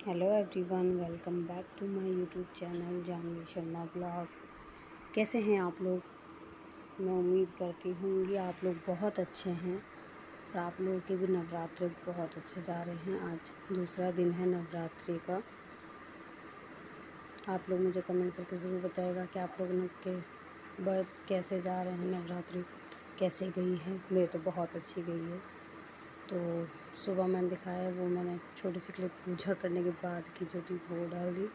Hello everyone, welcome back to my YouTube channel Janvi Sharma vlogs. कैसे हैं आप लोग? मैं उम्मीद करती हूँ कि आप लोग बहुत अच्छे हैं और आप लोगों के भी नवरात्रि बहुत अच्छे जा रहे हैं। आज दूसरा दिन है नवरात्रि का। आप लोग मुझे कमेंट करके ज़रूर बताइएगा कि आप लोगों के बर्थ कैसे जा रहे हैं, नवरात्रि कैसे गई है। मेरी तो बहुत अच्छी गई है। तो सुबह मैंने दिखाया वो मैंने छोटी सी क्लिप पूजा करने के बाद की जो थी वो डाल दी।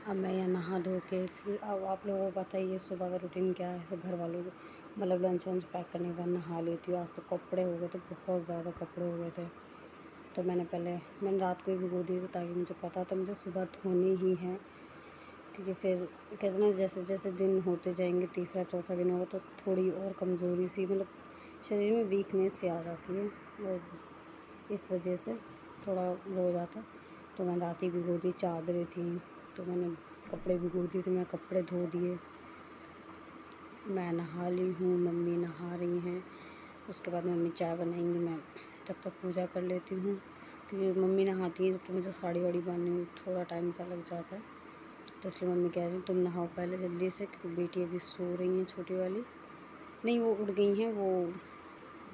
अब मैं यहाँ नहा धो के अब आप लोगों को पता ही है सुबह का रूटीन क्या है। घर वालों को मतलब लंच वंच पैक करने के बाद नहा लेती हूँ। आज तो कपड़े हो गए थे, बहुत ज़्यादा कपड़े हो गए थे। तो मैंने रात को ही भिगो दिए थे ताकि मुझे पता था मुझे सुबह धोने ही है। क्योंकि फिर कहते ना जैसे जैसे दिन होते जाएंगे, तीसरा चौथा दिन होगा तो थोड़ी और कमज़ोरी सी मतलब शरीर में वीकनेस से आ जाती है और इस वजह से थोड़ा वो हो जाता। तो मैं रात ही भिगो दी, चादरें थी तो मैंने कपड़े भिगो दिए थे। मैं कपड़े धो दिए, मैं नहा ली हूँ, मम्मी नहा रही हैं। उसके बाद मम्मी चाय बनाएंगी, मैं तब तक पूजा कर लेती हूँ। क्योंकि मम्मी नहाती हैं तो मुझे साड़ी वाड़ी बांधने में थोड़ा टाइम सा लग जाता है। तो इसलिए मम्मी कह रही हैं तुम नहाओ पहले जल्दी से, क्योंकि बेटी अभी सो रही हैं छोटी वाली। नहीं, वो उठ गई हैं, वो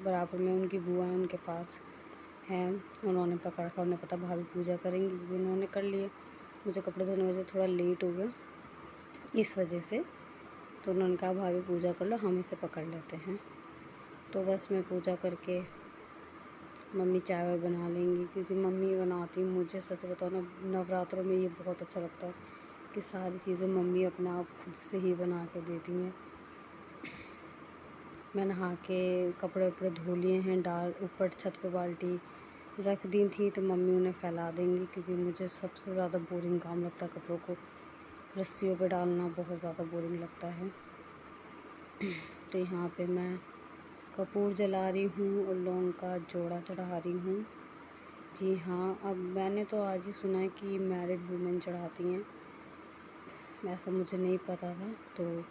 बराबर में उनकी बुआ है उनके पास हैं। उन्होंने पकड़ रखा, उन्हें पता भाभी पूजा करेंगी, उन्होंने कर लिए। मुझे कपड़े धोने में थोड़ा लेट हो गया इस वजह से। तो उन्होंने कहा भाभी पूजा कर लो, हम इसे पकड़ लेते हैं। तो बस मैं पूजा करके मम्मी चाय वाय बना लेंगी, क्योंकि मम्मी बनाती। मुझे सच बताओ ना, नवरात्रों में ये बहुत अच्छा लगता है कि सारी चीज़ें मम्मी अपने आप खुद से ही बना के देती हैं। मैं नहा के कपड़े वपड़े धो लिए हैं, डाल ऊपर छत पे बाल्टी रख दी थी तो मम्मी उन्हें फैला देंगी। क्योंकि मुझे सबसे ज़्यादा बोरिंग काम लगता है कपड़ों को रस्सियों पे डालना, बहुत ज़्यादा बोरिंग लगता है। तो यहाँ पे मैं कपूर जला रही हूँ और लौंग का जोड़ा चढ़ा रही हूँ। जी हाँ, अब मैंने तो आज ही सुना है कि मैरिड वुमेन चढ़ाती हैं, ऐसा मुझे नहीं पता था। तो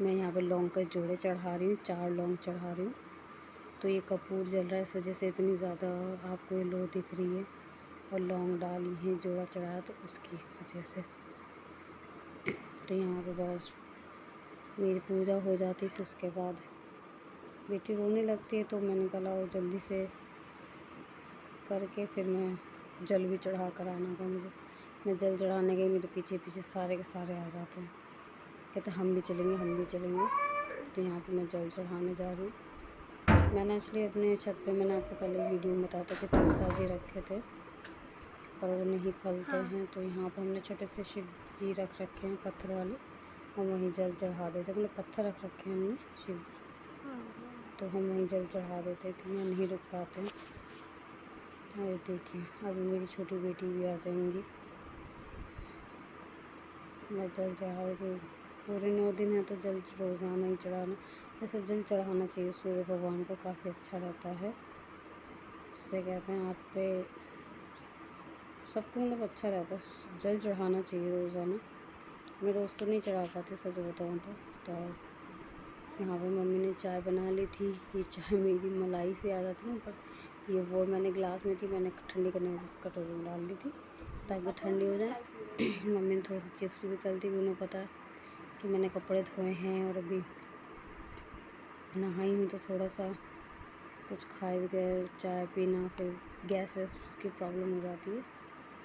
मैं यहाँ पे लौंग के जोड़े चढ़ा रही हूँ, 4 लौंग चढ़ा रही हूँ। तो ये कपूर जल रहा है, इस वजह से इतनी ज़्यादा आपको ये लो दिख रही है। और लौंग डाली है, जोड़ा चढ़ाया तो उसकी वजह से। तो यहाँ पे बस मेरी पूजा हो जाती, फिर उसके बाद बेटी रोने लगती है तो मैंने कहा और जल्दी से करके फिर मैं जल भी चढ़ा कर आना था मुझे। मैं जल चढ़ाने गई, मेरे पीछे पीछे सारे के सारे आ जाते हैं, कहते हम भी चलेंगे हम भी चलेंगे। तो यहाँ पे मैं जल चढ़ाने जा रही हूँ। मैंने एक्चुअली अपने छत पे मैंने आपको पहले वीडियो में बताया था कि तुलसा जी रखे थे पर वो नहीं फलते हैं। तो यहाँ पे हमने छोटे से शिव जी रख रखे हैं पत्थर वाले, और वहीं जल चढ़ा देते। मतलब पत्थर रख रखे हैं हमने शिव, तो हम वहीं जल चढ़ा देते क्योंकि हम नहीं रुक पाते हैं। और देखिए अभी मेरी छोटी बेटी भी आ जाएंगी। मैं जल चढ़ा देती हूँ, पूरे 9 दिन है तो जल रोज़ाना ही चढ़ाना। ऐसे जल चढ़ाना चाहिए सूर्य भगवान को, काफ़ी अच्छा रहता है। इससे कहते हैं आप पे सबको मतलब अच्छा रहता है, जल चढ़ाना चाहिए रोज़ाना। मैं रोज़ तो नहीं चढ़ा पाती सच बताऊँ तो यहाँ पे मम्मी ने चाय बना ली थी। ये चाय मेरी मलाई से आ जाती ना, पर ये वो मैंने गिलास में थी, मैंने ठंडी करने की वजह से कटोरी में डाल ली थी ताकि ठंडी हो जाए। मम्मी ने थोड़ी सी चिप्स भी तल दी, उन्हें पता है कि मैंने कपड़े धोए हैं और अभी नहाई हूँ तो थोड़ा सा कुछ खाए बगैर चाय पीना, फिर गैस वैस की प्रॉब्लम हो जाती है।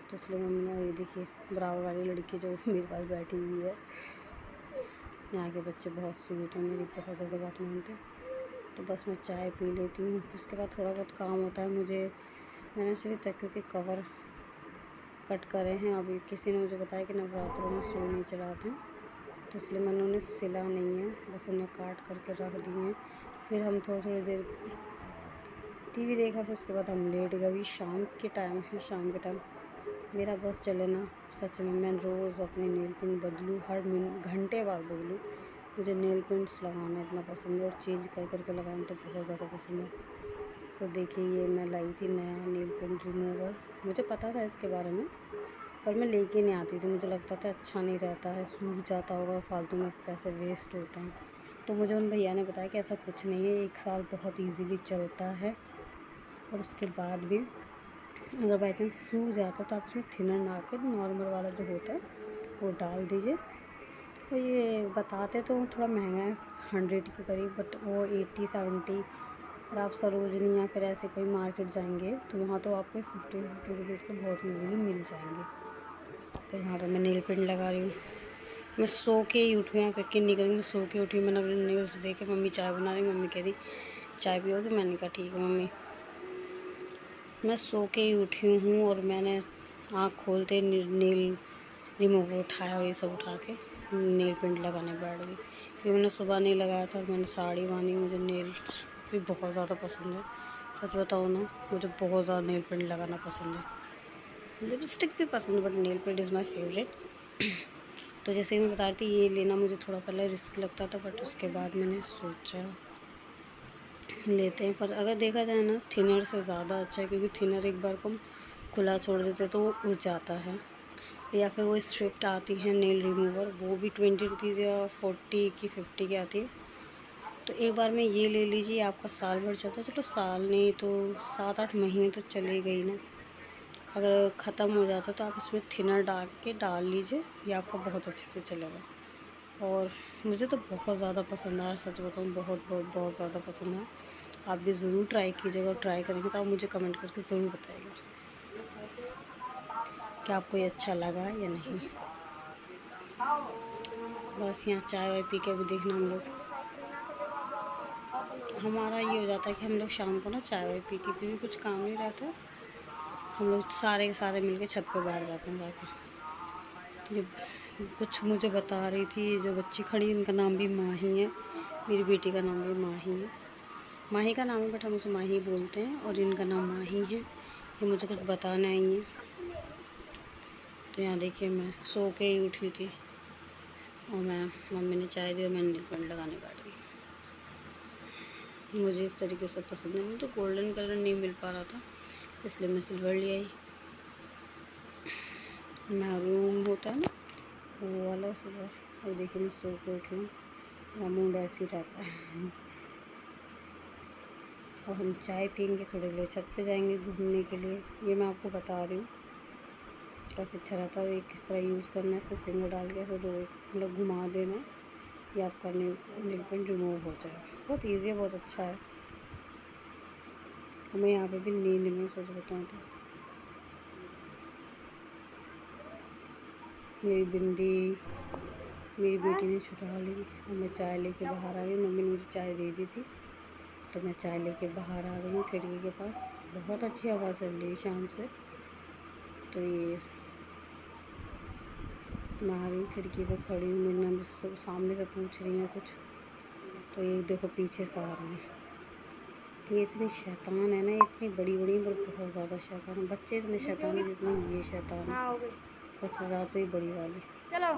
तो इसलिए मम्मी ने, ये देखिए बराबर वाली लड़की जो मेरे पास बैठी हुई है, यहाँ के बच्चे बहुत स्वीट हैं, मेरी बहुत ज़्यादा बात मानते हैं। तो बस मैं चाय पी लेती हूँ, उसके बाद थोड़ा बहुत काम होता है मुझे। मैंने एक्चुअली तकियों के कवर कट करे हैं। अभी किसी ने मुझे बताया कि नवरात्रों में सुई नहीं चढ़ाते हैं, तो इसलिए मैंने उन्हें सिला नहीं है, बस उन्हें काट करके रख दिए हैं। फिर हम थोड़ी देर टीवी देखा, फिर उसके बाद हम लेट गए। अभी शाम के टाइम है, शाम के टाइम मेरा बस चले ना। सच में मैं रोज़ अपने नेल पेंट बदलूँ, हर घंटे बाद बदलूँ। मुझे नेल पेंट्स लगाना इतना पसंद है और चेंज कर कर के लगाना तो बहुत ज़्यादा पसंद है। तो देखिए ये मैं लाई थी नया नेल पेंट रिमूवर। मुझे पता था इसके बारे में पर मैं लेके नहीं आती थी, मुझे लगता था अच्छा नहीं रहता है, सूख जाता होगा, फालतू में पैसे वेस्ट होते हैं। तो मुझे उन भैया ने बताया कि ऐसा कुछ नहीं है, 1 साल बहुत ईजीली चलता है और उसके बाद भी अगर बाई चांस सूख जाता तो आप इसमें थिनर डाल के नॉर्मल वाला जो होता है वो डाल दीजिए। तो ये बताते तो थोड़ा महंगा है 100 के करीब, बट वो 80-70। और आप सरोजनी या फिर ऐसे कोई मार्केट जाएंगे तो वहाँ तो आपको 50 रुपीज़ के बहुत ईजीली मिल जाएंगे। तो यहाँ पे मैं नेल पेंट लगा रही हूँ। मैं सो के ही उठी, यहाँ पे किन नहीं करेंगी, मैं सो के उठी। मैंने अपने नेल्स देखे, मम्मी चाय बना रही, मम्मी कह रही चाय पियोगे, मैंने कहा ठीक है मम्मी। मैं सो के ही उठी हूँ और मैंने आँख खोलते नेल रिमूवर उठाया और ये सब उठा के नेल पेंट लगाने बैठ गई, क्योंकि मैंने सुबह नहीं लगाया था और मैंने साड़ी बांधी। मुझे नेल भी बहुत ज़्यादा पसंद है, सच बताओ ना, मुझे बहुत ज़्यादा नेल पेंट लगाना पसंद है। लिपस्टिक भी पसंद है but nail paint is my favourite. तो जैसे कि मैं बता रही थी, ये लेना मुझे थोड़ा पहले रिस्क लगता था, बट उसके बाद मैंने सोचा लेते हैं। पर अगर देखा जाए ना, थिनर से ज़्यादा अच्छा है, क्योंकि थिनर एक बार को हम खुला छोड़ देते तो वो उड़ जाता है। या फिर वो स्ट्रिप्ट आती है नेल रिमूवर, वो भी 20 रुपीज़ या 40 की 50 की आती है। तो एक बार में ये ले लीजिए, आपका साल भर चलता है। चलो साल नहीं तो 7-8 महीने तो चले गई ना। अगर ख़त्म हो जाता तो आप इसमें थिनर डाल लीजिए, ये आपका बहुत अच्छे से चलेगा। और मुझे तो बहुत ज़्यादा पसंद आया, सच बताऊँ, बहुत बहुत बहुत ज़्यादा पसंद आया। आप भी ज़रूर ट्राई कीजिएगा, और ट्राई करेंगे तो आप मुझे कमेंट करके ज़रूर बताइएगा कि आपको ये अच्छा लगा या नहीं। बस यहाँ चाय वाय पी के अभी देखना, हम लोग हमारा ये हो जाता है कि हम लोग शाम को ना चाय वाय पी के, क्योंकि कुछ काम नहीं रहता, हम लोग सारे के सारे मिलके छत पे बैठ जाते हैं जाके। ये कुछ मुझे बता रही थी, जो बच्ची खड़ी, इनका नाम भी माही है, मेरी बेटी का नाम भी माही है। माही का नाम है बट हम उसे माही बोलते हैं, और इनका नाम माही है। ये मुझे कुछ बताने आई है। तो यहाँ देखिए, मैं सो के ही उठी थी और मम्मी ने चाय दी और मैं नेल पेंट लगाने बैठ गई। मुझे इस तरीके से पसंद है। मुझे तो गोल्डन कलर नहीं मिल पा रहा था, इसलिए मैं सिल्वर ले आई। मैरून होता है ना, वो वाला सिल्वर। और देखिए मैं सो के उठी हूँ, मेरा मूड ऐसे ही रहता है। अब हम चाय पियेंगे, थोड़ी देर छत पे जाएंगे घूमने के लिए। ये मैं आपको बता रही हूँ, काफ़ी अच्छा रहता है। ये किस तरह यूज़ करना है, इसमें फिंगर डाल के ऐसे रोल मतलब घुमा देना है, ये आपका नेल पेंट रिमूव हो जाए। बहुत ईजी है, बहुत अच्छा है। हमें यहाँ पे भी नींद में, सच बताऊँ तो मेरी बिंदी मेरी बेटी ने छुड़ा ली और मैं चाय लेके बाहर आ गई। मम्मी ने मुझे चाय दे दी थी तो मैं चाय लेके बाहर आ गई हूँ खिड़की के पास। बहुत अच्छी हवा चल रही है शाम से। तो ये मैं आ गई, खिड़की पे खड़ी हूँ। मेरी नंद सामने से पूछ रही है कुछ, तो ये देखो पीछे से आ रही है। ये इतनी शैतान है ना, इतनी बड़ी बड़ी पर बहुत ज़्यादा शैतान है। बच्चे इतने शैतान है जितनी ये शैतान है, सबसे ज़्यादा तो ये बड़ी वाली। चलो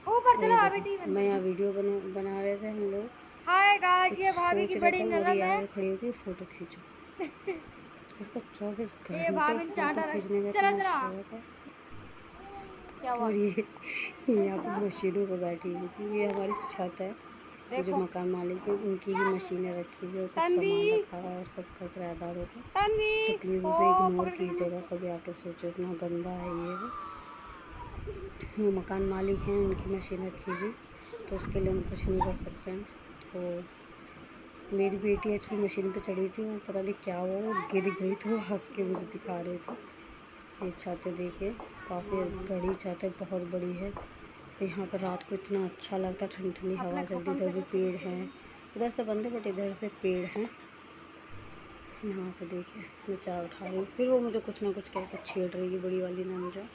ऊपर चलो, देखो मैं यहाँ वीडियो बना रहे थे हम लोग। हाय गाइस, ये कुछ भाभी सोच की रहे बड़ी थे और ननद ये है। आगे खड़ी होगी फ़ोटो खींचो। इसको 24 ये घंटे भाभी फ़ोटो चाटा रख, खींचने का चला इतना चला। शौक है। क्या हुआ? और ये यहाँ पर मशीनों पर बैठी हुई थी। ये हमारी छत है, ये जो मकान मालिक है उनकी ही मशीनें रखी हुई और कुछ सामान रखा हुआ है और सबका किराएदारों का। तो प्लीज़ उसे इग्नोर कीजिएगा, कभी आप लोग सोचो इतना गंदा है ये वो मकान मालिक हैं, उनकी मशीन रखी हुई, तो उसके लिए हम कुछ नहीं कर सकते हैं। तो मेरी बेटी एक्चुअली मशीन पे चढ़ी थी, वो पता नहीं क्या हुआ, वो गिर गई तो वो हंस के मुझे दिखा रही थी। ये छतें देखिए, काफ़ी बड़ी छत है, बहुत बड़ी है। यहाँ पर रात को इतना अच्छा लगता है, ठंडी ठंडी हवा चलती। इधर भी पेड़ हैं, उधर से बंद है बट इधर से पेड़ हैं। यहाँ पे देखिए मैं चाय उठा रही हूँ, फिर वो मुझे कुछ ना कुछ कह कर छेड़ रही है, बड़ी वाली ना मुझे।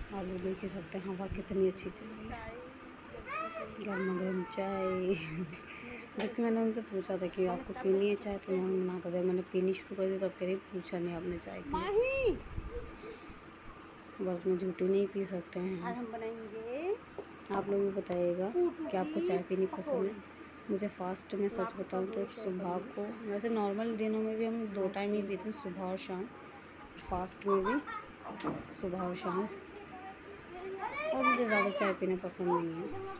आप लोग देख ही सकते हैं हवा कितनी अच्छी चल रही है, गर्मा गर्म चाय। जबकि मैंने उनसे पूछा था कि आपको पीनी है चाय, तो उन्होंने मना कर दिया। मैंने पीनी शुरू कर दी, तब कह रही पूछा नहीं आपने चाय की। बस में झूठी नहीं पी सकते हैं आज हम बनाएंगे। आप लोग भी बताइएगा कि आपको चाय पीनी पसंद है। मुझे फास्ट में सच बताऊं तो एक सुबह को, वैसे नॉर्मल दिनों में भी हम 2 टाइम ही पीते हैं, सुबह और शाम। फास्ट में भी सुबह और शाम। और मुझे ज़्यादा चाय पीना पसंद नहीं है।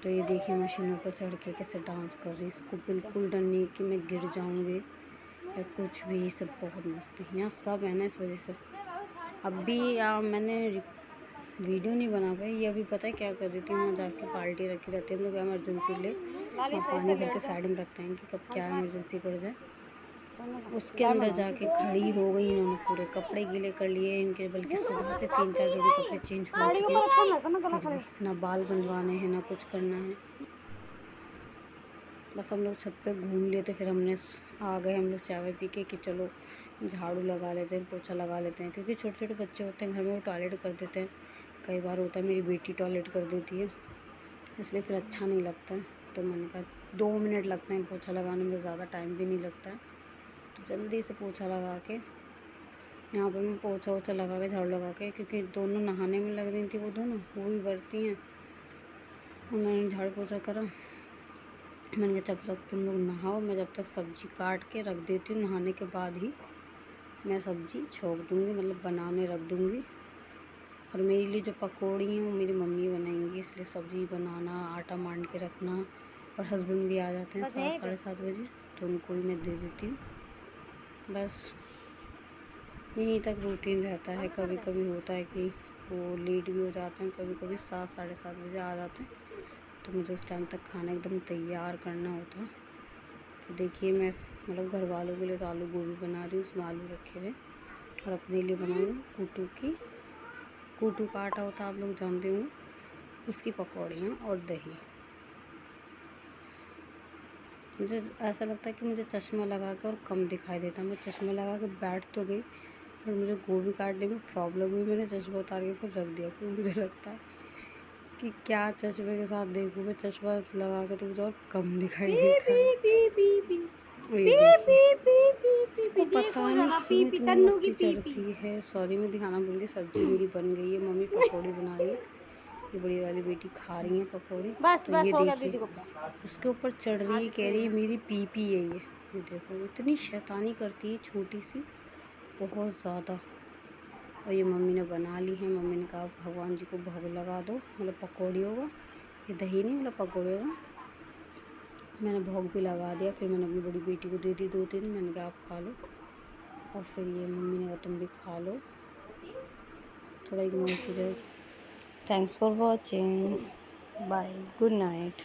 तो ये देखिए मशीनों पर चढ़ के कैसे डांस कर रही है। इसको बिल्कुल डर नहीं कि मैं गिर जाऊँगी, या कुछ भी, सब बहुत मस्त है यहाँ, सब है ना इस वजह से। अभी मैंने वीडियो नहीं बना पाई, ये अभी पता है क्या कर रही थी, वहाँ जाके बाल्टी रखी रहती है हम लोग इमरजेंसी ले, वहाँ पानी भर के साइड में रखते हैं कि कब क्या इमरजेंसी पड़ जाए। उसके अंदर जाके खड़ी हो गई, इन्होंने पूरे कपड़े गीले कर लिए इनके, बल्कि सुबह से 3-4 जोड़ी कपड़े चेंज हो चुके हैं। ना बाल बनवाने हैं ना कुछ करना है, बस हम लोग छत पे घूम लिए थे, फिर हमने आ गए हम लोग चाय पी के कि चलो झाड़ू लगा लेते हैं, पोछा लगा लेते हैं, क्योंकि छोटे छोटे बच्चे होते हैं घर में, वो टॉयलेट कर देते हैं। कई बार होता है मेरी बेटी टॉयलेट कर देती है, इसलिए फिर अच्छा नहीं लगता है। तो मैंने कहा 2 मिनट लगते हैं पोछा लगाने में, ज़्यादा टाइम भी नहीं लगता है, तो जल्दी से पोछा लगा के यहाँ पर मैं पोछा वोछा लगा के झाड़ू लगा के, क्योंकि दोनों नहाने में लग रही थी, वो दोनों वो भी बढ़ती हैं। उन्होंने झाड़ू पोछा करा, मैंने कहा जब तक तुम लोग नहाओ, मैं जब तक सब्ज़ी काट के रख देती हूँ, नहाने के बाद ही मैं सब्ज़ी छोड़ दूँगी, मतलब बनाने रख दूँगी। और मेरे लिए जो पकौड़ी हैं वो मेरी मम्मी बनाएंगी, इसलिए सब्ज़ी बनाना, आटा मान के रखना। और हस्बैंड भी आ जाते हैं 7 साढ़े 7 बजे, तो उनको भी मैं दे देती हूँ। बस यहीं तक रूटीन रहता है। कभी कभी होता है कि वो लेट भी हो जाते हैं, कभी कभी 7 साढ़े 7 बजे आ जाते हैं, तो मुझे उस टाइम तक खाना एकदम तैयार करना होता है। तो देखिए मैं मतलब घर वालों के लिए तो आलू गोभी बना रही हूँ, उसमें आलू रखे हुए, और अपने लिए बना रही हूँ कूटू का आटा होता है, आप लोग जानते होंगे, उसकी पकौड़ियाँ और दही। मुझे ऐसा लगता है कि मुझे चश्मा लगा कर और कम दिखाई देता, मैं चश्मा लगा कर बैठ तो गई, पर मुझे गोभी काटने में प्रॉब्लम हुई, मैंने चश्मा उतार के फिर रख दिया, क्योंकि मुझे लगता है कि क्या चश्मे के साथ देखूँ, मैं चश्मा लगा के तो मुझे और कम दिखाई देता है। और ये देखिए, इसको पता नहीं क्यों इतनी मस्ती चलती है। सॉरी मैं दिखाना भूल गई, सब्जी मेरी बन गई है, मम्मी पकौड़ी बना रही है, ये बड़ी वाली बेटी खा रही है पकौड़ी। तो ये देखिए उसके ऊपर चढ़ रही है, कह रही है मेरी पीपी है ये देखो इतनी शैतानी करती है छोटी सी, बहुत ज़्यादा। और ये मम्मी ने बना ली है, मम्मी ने कहा भगवान जी को भोग लगा दो, मतलब पकौड़ी होगा, ये दही नहीं मतलब पकौड़ी होगा। मैंने भोग भी लगा दिया, फिर मैंने अपनी बड़ी बेटी को दे दी 2-3, मैंने कहा आप खा लो, और फिर ये मम्मी ने कहा तुम भी खा लो, थोड़ा इग्नोर कीजिए। Thanks for watching, bye, good night.